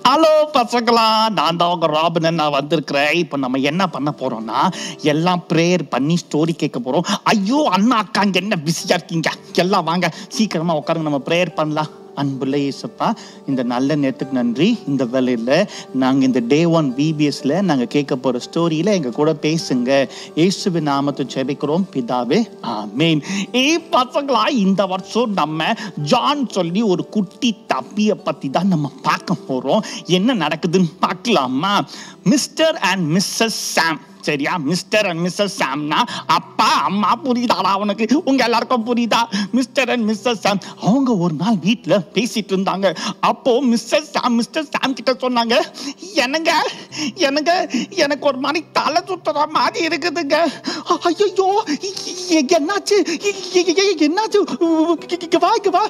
Hello பசங்களா, நான் தான் உங்க ராபின். நான் வந்திருக்கிறேன். இப்போ நம்ம என்ன பண்ண போறோம்னா, எல்லாம் ப்ரேயர் பண்ணி ஸ்டோரி கேட்க போறோம். ஐயோ அண்ணா அக்கா இங்க என்ன பிஸியா இருக்கீங்க? எல்லாம் வாங்க சீக்கிரமா உட்காருங்க, நம்ம ப்ரேயர் பண்ணலாம். அன்புள்ள இயேசுப்பா, இந்த நல்ல நேரத்துக்கு நன்றி. இந்த வேலையில் நாங்கள் இந்த Day 1 VBSல நாங்கள் கேட்க போகிற ஸ்டோரியில் எங்கள் கூட பேசுங்க. இயேசுவின் நாமத்தை ஜெபிக்கிறோம் பிதாவே, ஆமேன். பசங்களா, இந்த வருஷம் நம்ம ஜான் சொல்லி ஒரு குட்டி தம்பியை பற்றி தான் நம்ம பார்க்க போகிறோம். என்ன நடக்குதுன்னு பார்க்கலாமா? மிஸ்டர் அண்ட் மிஸ்ஸஸ் சாம். சரியா? மிஸ்டர் அண்ட் மிஸ்ஸஸ் சாம்னா அப்பா அம்மா. புரியுதாடா உனக்கு? உங்க எல்லாருக்கும் புரியுதா? மிஸ்டர் அண்ட் மிஸ்ஸஸ் சாம் அவங்க ஒரு நாள் வீட்டில் பேசிட்டு இருந்தாங்க. அப்போ மிஸ்டர் சாம் கிட்ட சொன்னாங்க, எனக்கு ஒரு மாதிரி தலை சுத்துற மாதிரி இருக்குதுங்க. ஐயோ என்னாச்சு? வா.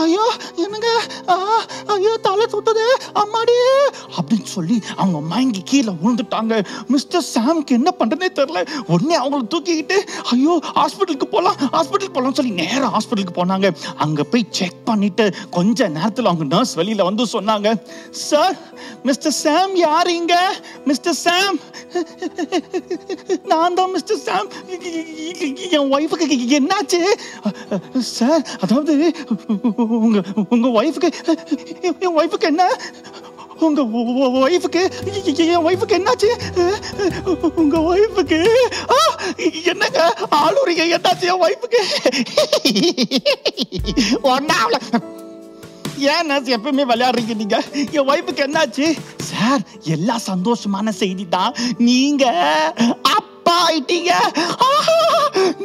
ஐயோ என்னங்க, ஐயோ தலை சுத்துது அம்மாடி அப்படின்னு சொல்லி அவங்க மயங்கி கீழே விழுந்துட்டாங்க. மிஸ்டர் சாம்க்கு என்ன பண்றதே தெரியல. உடனே அவங்களை தூக்கிக்கிட்டு ஐயோ ஹாஸ்பிட்டலுக்கு போலாம் சொல்லி நேரா ஹாஸ்பிட்டலுக்கு போனாங்க. அங்க போய் செக் பண்ணிட்டு கொஞ்ச நேரத்தில் அவங்க நர்ஸ் வெளியில வந்து சொன்னாங்க, சார் மிஸ்டர் சாம் யாருங்க? மிஸ்டர் சாம், நான் தான் மிஸ்டர் சாம். என் ஒய்ஃபுக்கு என்னாச்சு சார்? அதாவது உங்க ஒய்ஃபுக்கு, என் ஒய்ஃபுக்கு என்ன? உங்க ஒய்ஃபுக்கு, என் ஒய்ஃபுக்கு என்னாச்சு? உங்க ஒய்ஃபுக்கு என்னங்க ஆளுறீங்க? என்னாச்சு என் ஒய்ஃபுக்கு? ஒன்னாவல ஏன் எப்பவுமே விளையாடுறீங்க நீங்க? என் ஒய்ஃபுக்கு என்னாச்சு சார்? எல்லா சந்தோஷமான செய்தி தான். நீங்க அப்பா ஆயிட்டீங்க.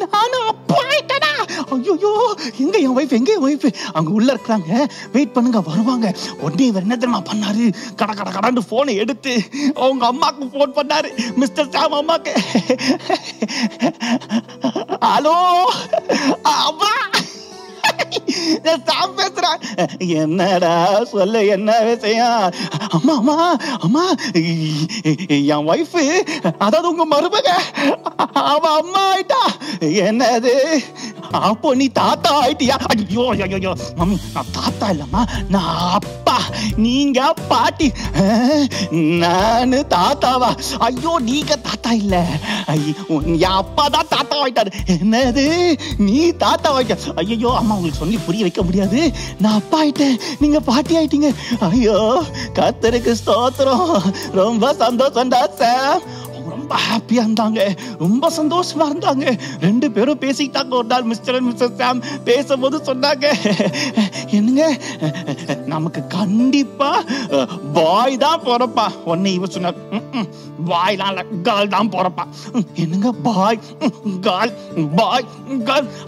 நானும் அப்பா ஆயிட்டேனா? ஐயோ எங்க என் ஒய்ஃப்? அவங்க உள்ள இருக்கிறாங்க, வெயிட் பண்ணுங்க, வருவாங்க. உடனே இவர் என்ன தெரியுமா பண்ணாரு? கடன்னு போனை எடுத்து அவங்க அம்மாக்கு போன் பண்ணாரு. மிஸ்டர் சாம் அம்மாக்கு, ஹலோ அம்மா, சாம் பேசுறான். என்னடா சொல்ல, என்ன விஷயம்? அம்மா என் ஒய்ஃப், அதாவது உங்க மருமக, அவ அம்மா ஆயிட்டா. என்னது? அப்போ நீ தாத்தா ஆயிட்டியா? ஐயோ மம்மி, நான் தாத்தா இல்லம்மா, நான் அப்பா. நீங்க பாட்டி, நானு தாத்தாவா? ஐயோ நீங்க தாத்தா இல்ல, என் அப்பா தான் தாத்தா ஆயிட்டாரு. என்னது நீ தாத்தா ஆயிட்ட? ஐயோ அம்மா, உங்களுக்கு சொல்லி புரிய வைக்க முடியாது. நான் அப்பா ஆயிட்டேன், நீங்க பாட்டி ஆயிட்டீங்க. ஐயோ கர்த்தருக்கு ஸ்தோத்திரம். ரொம்ப சந்தோஷம்டா சாம். ரொம்ப ஹாப்பியா இருந்தாங்க, ரொம்ப சந்தோஷமா இருந்தாங்க. ரெண்டு பேரும் பேசிக்கிட்டாங்க. ஒரு நாள் மிஸ்டர் அண்ட் மிஸ்ஸஸ் சாம் பேசும்போது சொன்னாங்க, என்னங்க நமக்கு கண்டிப்பா பாய் தான் போறப்பா. உடனே இவ சொன்னார், பாய்லாம் கேர்ள் தான் போறப்பா. என்னங்க பாய் கேர்ள்?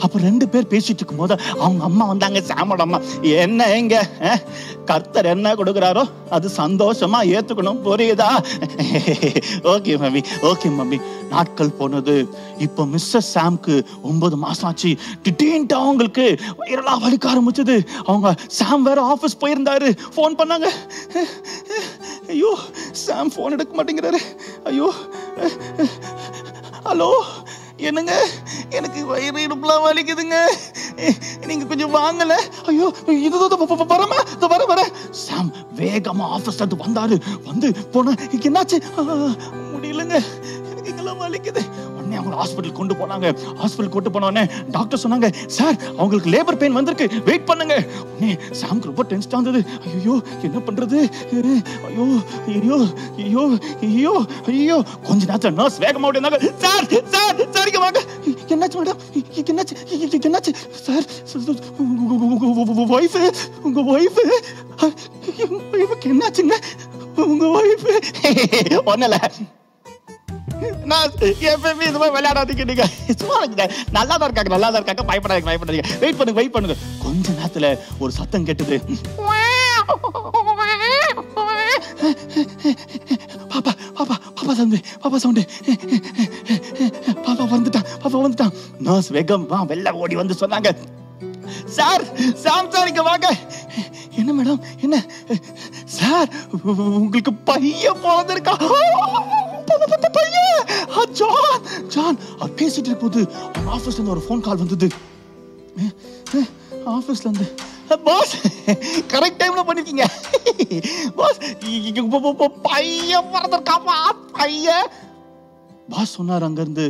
அப்ப ரெண்டு பேர் பேசிட்டு இருக்கும் போது அவங்க அம்மா வந்தாங்க, சாமோட அம்மா. என்ன எங்க கர்த்தர் என்ன கொடுக்குறாரோ அது சந்தோஷமா ஏத்துக்கணும், புரியுதா? Okay mummy. நாட்கள் போனது. இப்போ மிஸ்ஸஸ் சாம்க்கு 9 மாசம் ஆச்சு. திடீர்னு அவங்களுக்கு வயிறெல்லாம் வலிக்க ஆரம்பிச்சது. அவங்க சாம் வேற ஆபீஸ் போயிருந்தாரு. போன் பண்ணாங்க. ஐயோ சாம் போன் எடுக்க மாட்டேங்கிறாரு. ஐயோ ஹலோ, என்னங்க எனக்கு வயிறு இடுப்புலாம் வலிக்குதுங்க, நீங்க கொஞ்சம் வாங்கல. ஐயோ இது வர சாம் வேகமா ஆபீஸ்ல இருந்து வந்தாரு. வந்து போன, என்னாச்சு? முடியலங்க, எனக்கு இங்கெல்லாம் வலிக்குது. உடனே அவங்க ஹாஸ்பிட்டல் கொண்டு போனாங்க. ஹாஸ்பிட்டல் கொண்டு போனோடனே டாக்டர் சொன்னாங்க, சார் அவங்களுக்கு லேபர் பெயின் வந்திருக்கு, வெயிட் பண்ணுங்க. உடனே சாம்க்கு ரொம்ப டென்ஷனா இருந்தது. ஐயோ என்ன பண்றது? ஐயோ கொஞ்ச நேரத்துல நர்ஸ் வேகமா ஓடி வந்தாங்க. சார் இங்க வாங்க. என்னாச்சு மேடம்? என்னாச்சு சார்? உங்க ஒய்ஃபுக்கு என்னாச்சுங்க? உங்க ஒய்ஃப் ஒன்னல. எப்பவுமே இது மாதிரி விளையாடாதீங்க. நீங்க சும்மா நல்லா தான் இருக்காங்க, பயப்படாதீங்க. வெயிட் பண்ணுங்க. கொஞ்ச நேரத்துல ஒரு சத்தம் கேட்டது. பாப்பா சவுண்டு. பாப்பா வந்துட்டான். நர்ஸ் வேகமா வெளில ஓடி வந்து சொன்னாங்க, சார் இங்க வாங்க. என்ன மேடம்? என்ன சார், உங்களுக்கு பையன் பிறந்திருக்கா? ஜான் பேசிட்டு இருக்கும்போது ஆபீஸ்ல இருந்து ஒரு போன் கால் வந்தது. ஆபீஸ்ல இருந்து பாஸ் கரெக்ட் டைம்ல பண்ணிருக்கீங்க பாஸ். பையன் பிறந்திருக்காமா பையன். பாஸ் சொன்னார் அங்க இருந்து,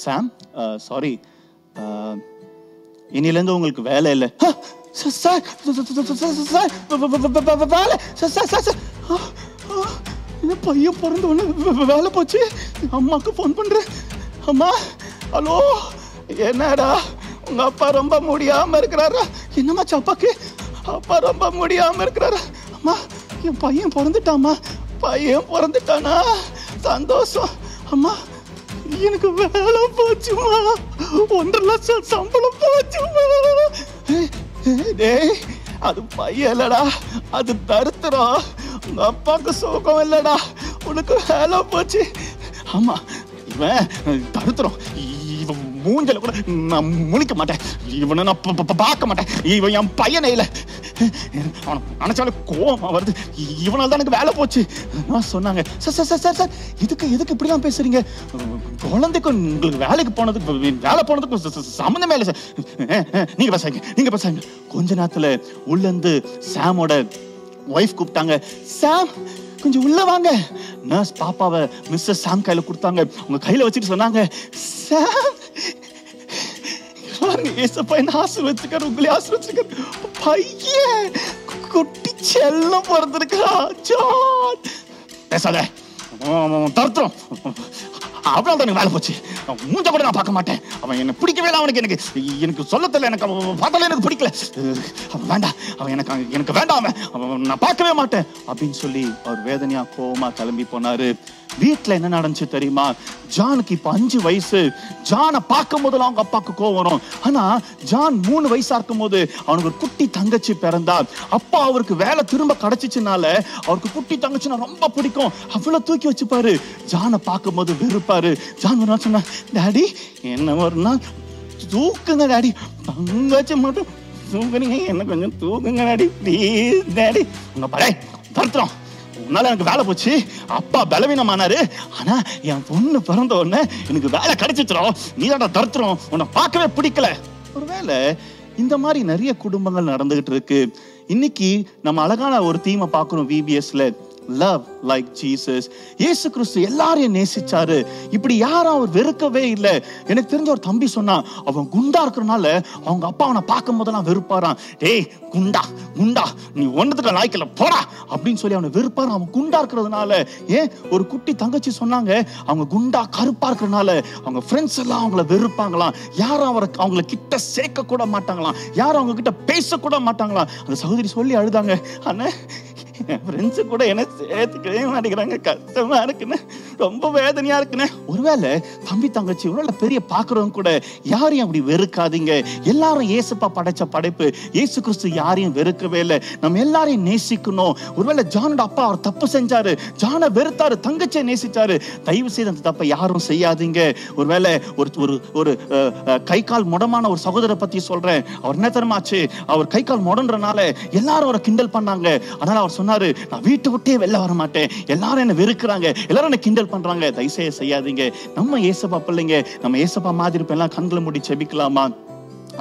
சாம் சாரி, இனில இருந்து உங்களுக்கு வேலை இல்லை. பையன் பிறந்த உடனே வேலை போச்சு. அம்மாக்கு போன் பண்றேன். அம்மா ஹலோ, என்னடா உங்க அப்பா ரொம்ப முடியாம இருக்கிறாரா? என்னமாச்சு அப்பாக்கு? அப்பா ரொம்ப முடியாம இருக்கிறாரா? அம்மா என் பையன் பிறந்துட்டாமா. பையன் பிறந்துட்டானா? சந்தோஷம். அம்மா எனக்கு வேலை போச்சுமா, 1.5 லட்சம் சம்பளம் போச்சுமா. டேய் அது பையன் இல்லடா, அது தருத்திரம். உங்க அப்பாவுக்கு சுகம் இல்லடா, உனக்கு வேலை போச்சு. ஆமா இவன் தருத்திரம். இவன் மூஞ்சல கூட நான் முழிக்க மாட்டேன், இவனை நான் பார்க்க மாட்டேன். இவன் என் பையனே இல்லை. அவனை நினைச்சாலே கோவமா வருது. இவனால தான் எனக்கு வேலை போச்சு. நான் சொன்னாங்க, சார் சார் சார் சார் எதுக்கு இப்படிலாம் பேசுறீங்க? குழந்தைக்கு உங்களுக்கு வேலைக்கு போனதுக்கு வேலை போனதுக்கு சம்மந்தமே இல்லை சார். நீங்க பேசாங்க. கொஞ்ச நேரத்துல உள்ள இருந்து சாமோட ஒய்ஃப் கூப்பிட்டாங்க. சாம் கொஞ்சம் உள்ள வாங்க. நர்ஸ் பாப்பாவை மிஸ்டர் சாம் கையில கொடுத்தாங்க. உங்க கையில வச்சுட்டு சொன்னாங்க, சாம் ஏசப்பா என்ன ஆசீர்வதிச்சிருக்காரு, உங்களே ஆசீர்வதிச்சிருக்காரு. பையன் குட்டி செல்லம் பிறந்திருக்கா. ஜான் பேசாத, தருத்திரம். அவ்வளவு தான் எனக்கு வேலை போச்சு. மூஞ்ச கூட நான் பார்க்க மாட்டேன். அவன் என்ன பிடிக்கவே இல்லை. அவனுக்கு எனக்கு சொல்ல தெரியல. எனக்கு பார்த்தாலே எனக்கு பிடிக்கல. அவன் வேண்டாம், அவன் எனக்கு வேண்டாம், அவன் நான் பார்க்கவே மாட்டேன் அப்படின்னு சொல்லி அவர் வேதனையா கோவமா கிளம்பி போனாரு. வீட்டுல என்ன நடந்துச்சு தெரியுமா? ஜானுக்கு இப்ப 5 வயசு. ஜானை பார்க்கும் போது அவங்க அப்பாவுக்கு கோவம் வரும். ஆனா ஜான் 3 வயசா இருக்கும் போது அவனுக்கு ஒரு குட்டி தங்கச்சி பிறந்தா. அப்பா அவருக்கு வேலை திரும்ப கிடைச்சிச்சுனால அவருக்கு குட்டி தங்கச்சினா ரொம்ப பிடிக்கும். அவ்வளவு தூக்கி வச்சுப்பாரு. ஜானை பார்க்கும் போது வெறுப்பாரு. ஜான் ஒரு நாள் சொன்னா, டாடி என்ன ஒரு நாள் தூக்குங்க டாடி, தங்கச்சி மட்டும் தூக்குறீங்க, என்ன கொஞ்சம் தூக்குங்க டாடி ப்ளீஸ் டாடி. உங்க படை தருத்திரம், உன்னால எனக்கு வேலை போச்சு. அப்பா பலவீனமானாரு. ஆனா என் பொண்ணு பிறந்த உடனே எனக்கு வேலை கிடைச்சிச்சிரும். நீதான்டா தருத்திரம், உன்னை பார்க்கவே பிடிக்கல. ஒருவேளை இந்த மாதிரி நிறைய குடும்பங்கள் நடந்துகிட்டு இருக்கு. இன்னைக்கு நம்ம அழகான ஒரு தீமை பார்க்கிறோம் VBSல, love like Jesus. இயேசு கிறிஸ்து எல்லாரையும் நேசிச்சாரு. இப்படி யாரும் அவர் வெறுக்கவே இல்லை. எனக்கு தெரிஞ்ச ஒரு தம்பி சொன்னா, அவன் குண்டா இருக்கிறனால அவங்க அப்பா அவனை பார்க்கும் போதெல்லாம் வெறுப்பாரான். டேய் குண்டா குண்டா, நீ ஒன்னதுக்கு லாய்க்கல போடா அப்படின்னு சொல்லி அவனை வெறுப்பாரான். அவன் குண்டா இருக்கிறதுனால. ஏன் ஒரு குட்டி தங்கச்சி சொன்னாங்க, அவங்க குண்டா கருப்பா இருக்கிறதுனால அவங்க ஃப்ரெண்ட்ஸ் எல்லாம் அவங்கள வெறுப்பாங்களாம். யாரும் அவங்கள கிட்ட சேர்க்க கூட மாட்டாங்களாம். யாரும் அவங்க கிட்ட பேச கூட மாட்டாங்களாம். அந்த சகோதரி சொல்லி அழுதாங்க, அண்ணா என் ஃப்ரெண்ட்ஸு கூட என்ன சேர்த்துக்கவே மாட்டேங்கிறாங்க, கஷ்டமா இருக்குன்னு, ரொம்ப வேதனையா இருக்குன்னு. ஒருவேளை தம்பி தங்கச்சி ஒருவேளை பெரிய பாக்குறவங்க கூட யாரையும் அப்படி வெறுக்காதீங்க. எல்லாரும் ஏசப்பா படைச்ச படைப்பு. இயேசு கிறிஸ்து யாரையும் வெறுக்கவே இல்லை. நம்ம எல்லாரையும் நேசிக்கணும். ஒருவேளை ஜானோட அப்பா அவர் தப்பு செஞ்சாரு, ஜானை வெறுத்தாரு, தங்கச்சியை நேசிச்சாரு. தயவு செய்து அந்த தப்பை யாரும் செய்யாதீங்க. ஒருவேளை ஒரு கை கால் முடமான ஒரு சகோதரரை பத்தி சொல்றேன். அவர் என்ன தெரியுமாச்சு, அவர் கை கால் முடன்றனால எல்லாரும் அவரை கிண்டல் பண்ணாங்க. அதனால அவர் சொன்னாரு, நான் வீட்டை விட்டே வெளில வர மாட்டேன், எல்லாரும் என்ன வெறுக்கிறாங்க, எல்லாரும் என்ன கிண்டல் பண்றாங்க. தயவுசெய்து செய்யாதீங்க. நம்ம ஏசப்பா பிள்ளைங்க, நம்ம ஏசப்பா மாதிரி இப்ப எல்லாம் கண்களை மூடி செபிக்கலாமா?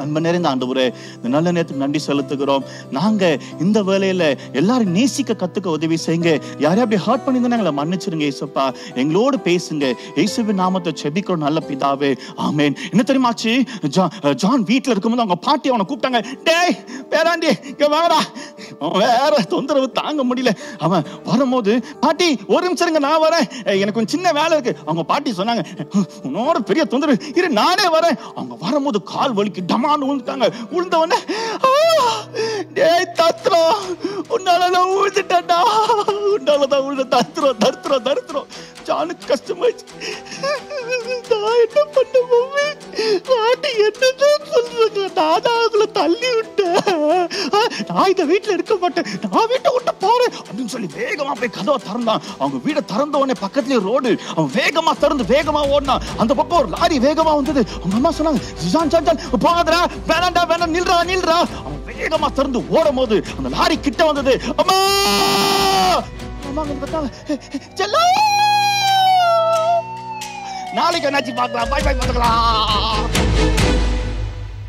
அன்பு நிறைந்த ஆண்டவரே, இந்த நல்ல நேரத்துக்கு நன்றி செலுத்துகிறோம். நாங்க இந்த வேலையில எல்லாரும் நேசிக்க கத்துக்க உதவி செய்யுங்க. யாரையும் அப்படி ஹர்ட் பண்ணியிருந்தா எங்களை மன்னிச்சிருங்க ஏசப்பா. எங்களோடு பேசுங்க. இயேசுவின் நாமத்தை செபிக்கிறோம் நல்ல பிதாவே, ஆமென். என்ன தெரியுமாச்சு, ஜான் வீட்டுல இருக்கும்போது அவங்க பாட்டி அவனை கூப்பிட்டாங்க. டேய் பேராண்டி இங்க வாடா. வேற தொந்தரவு தாங்க முடியல. அவன் வரும்போது, பாட்டி ஒரு நிமிஷம் இருங்க நான் வரேன், எனக்கு கொஞ்சம் சின்ன வேலை இருக்கு. அவங்க பாட்டி சொன்னாங்க, உன்னோட பெரிய தொந்தரவு இரு நானே வரேன். அவங்க வரும்போது கால் வலிக்கு டமான்னு விழுந்துட்டாங்க. விழுந்தவொடனே, டேய் தத்ரம், உன்னாலதான் விழுந்துட்டா, உன்னாலதான் விழுந்த தத்ரம் தத்ரம் தத்ரம். ஜானுக்கு கஷ்டமாச்சு. நான் என்ன பண்ண போவேன்? பாட்டி என்னதான் சொல்றாங்க, நானா அவங்கள தள்ளி விட்டேன், நான் இந்த வீட்டுல இருக்க மாட்டேன், நான் வீட்டை விட்டு போறேன் அப்படின்னு சொல்லி வேகமா போய் கதவை திறந்தான். அவங்க வீட திறந்த உடனே பக்கத்துலயே ரோடு. அவன் வேகமா திறந்து வேகமா ஓடினான். அந்த பக்கம் ஒரு லாரி வேகமா வந்தது. அவங்க அம்மா சொன்னாங்க, ஜான் ஜான் ஜான் போகாதடா, வேணாண்டா வேணாம், நில்றா நில்றா. அவன் வேகமா திறந்து ஓடும் போது அந்த லாரி கிட்ட வந்தது. அம்மா அம்மா பார்த்தாங்க, செல்லம் நாளைக்கு என்னாச்சு பார்க்கலாம், பாய் பாய் பார்த்துக்கலாம்.